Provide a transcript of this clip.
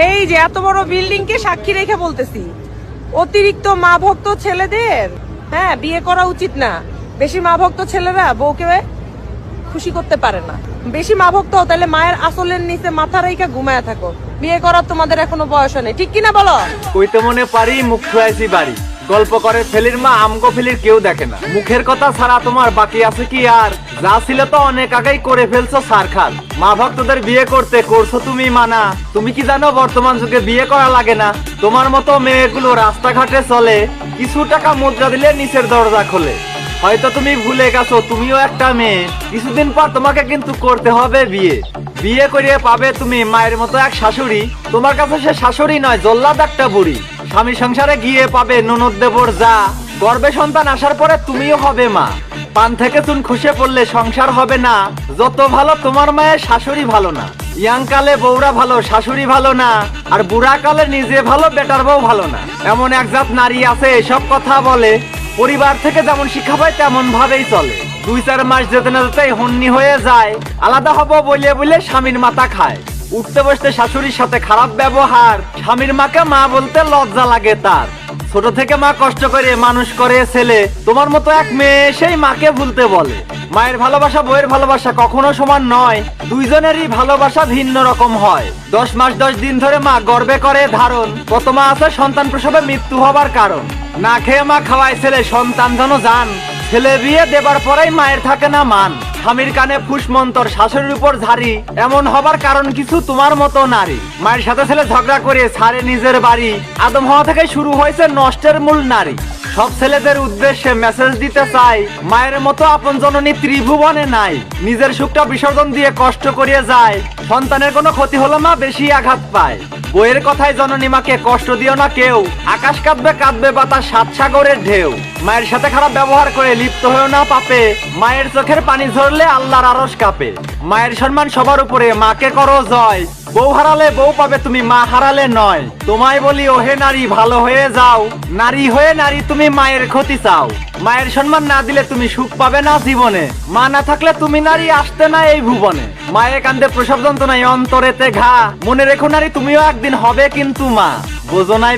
এই যে এত বড় বিল্ডিং কে সাক্ষী রেখে বলতেছি, অতিরিক্ত মা ভক্ত ছেলেদের হ্যাঁ বিয়ে করা উচিত না। বেশি মা ভক্ত ছেলেরা বউকে খুশি করতে পারে না। বেশি মা ভক্ত হও তাহলে মায়ের আসলের নিচে মাথা রেখে ঘুমায় থাকো। বিয়ে করার তোমাদের এখনো বয়স নেই, ঠিক কিনা বলো? কইতে মনে পারি মুখ ছুঁয়াইছি বাড়ি, গল্প করে ফেলির মা আমগো ফেলির কেউ দেখে না। মুখের কথা ছাড়া তোমার বাকি আছে কি আর? যা ছিল তো অনেক আগেই করে ফেলছো সারখাল। মা ভক্তদের বিয়ে করতে করছো তুমি মানা। তুমি কি জানো বর্তমান যুগে বিয়ে করা লাগে না? তোমার মতো মেয়েগুলো রাস্তাঘাটে চলে, কিছু টাকা মুদ্রা দিলে নিচের দরজা খোলে। হয়তো তুমি ভুলে গেছো তুমিও একটা মেয়ে, কিছুদিন পর তোমাকে কিন্তু করতে হবে বিয়ে। বিয়ে করিয়ে পাবে তুমি মায়ের মতো এক শাশুড়ি। তোমার কাছে সে শাশুড়ি নয়, জল্লাদ একটা বুড়ি। স্বামী সংসারে গিয়ে পাবে ননদ দেবর যা, গর্ভে সন্তান আসার পরে তুমিও হবে মা। পান থেকে চুন খসে পড়লে সংসার হবে না। যত ভালো তোমার মায়ের শাশুড়ি ভালো না। ইয়াং কালে বউরা ভালো, শাশুড়ি ভালো না। আর বুড়া কালে নিজে ভালো, বেটার বউ ভালো না। এমন এক জাত নারী আছে এসব কথা বলে, পরিবার থেকে যেমন শিক্ষা পায় তেমন ভাবেই চলে। 2-4 মাস যেতে না যেতেই হন্নি হয়ে যায়। আলাদা হবো বলে বলে স্বামীর মাথা খায়। উঠতে বসতে শাশুড়ির সাথে খারাপ ব্যবহার। স্বামীর মাকে মা বলতে লজ্জা লাগে তার। ছোট থেকে মা কষ্ট করে মানুষ করে ছেলে। তোমার মতো এক মেয়ে সেই মাকে ভুলতে বলে। মায়ের ভালোবাসা বইয়ের ভালোবাসা কখনো সমান নয়। দুইজনেরই ভালোবাসা ভিন্ন রকম হয়। 10 মাস 10 দিন ধরে মা গর্ভে করে ধারণ। কত মা আছে সন্তান প্রসবে মৃত্যু হবার কারণ। না খেয়ে মা খাওয়ায় ছেলে, সন্তান যেন জান। ছেলে বিয়ে দেবার পরেই মায়ের থাকে না মান। স্বামীর কানে ফুস মন্তর, শাশুড়ির উপর ঝাড়ি। এমন হবার কারণ কিছু তোমার মতো নারী। মায়ের সাথে ছেলে ঝগড়া করে ছাড়ে নিজের বাড়ি। আদম হওয়া থেকে শুরু হয়েছে নষ্টের মূল নারী। সব ছেলেদের উদ্দেশ্যে মেসেজ দিতে চাই, মায়ের মতো আপন জননী ত্রিভুবনে নাই। নিজের সুখটা বিসর্জন দিয়ে কষ্ট করিয়ে যায়। সন্তানের কোনো ক্ষতি হলো মা বেশি আঘাত পায়। বইয়ের কথায় জননী মাকে কষ্ট দিও না কেউ। আকাশ কাঁদবে কাঁদবে বাতাস, 7 সাগরের ঢেউ। মায়ের সাথে খারাপ ব্যবহার করে লিপ্ত হয়েও না পাপে। মায়ের চোখের পানি ঝরলে আল্লাহর আরশ কাঁপে। মায়ের সম্মান সবার উপরে, মাকে করো জয়। বউ হারালে বউ পাবে তুমি, মা হারালে নয়। তোমায় বলি ওহে নারী ভালো হয়ে যাও। নারী হয়ে নারী তুমি মায়ের ক্ষতি চাও। মায়ের সম্মান না দিলে তুমি সুখ পাবে না জীবনে। মা না থাকলে তুমি নারী আসতে না এই ভুবনে। মায়ের কান্দে প্রসব যন্ত্রণায় অন্তরেতে ঘা। মনে রেখো নারী তুমিও একদিন হবে কিন্তু মা। বোঝো নাই।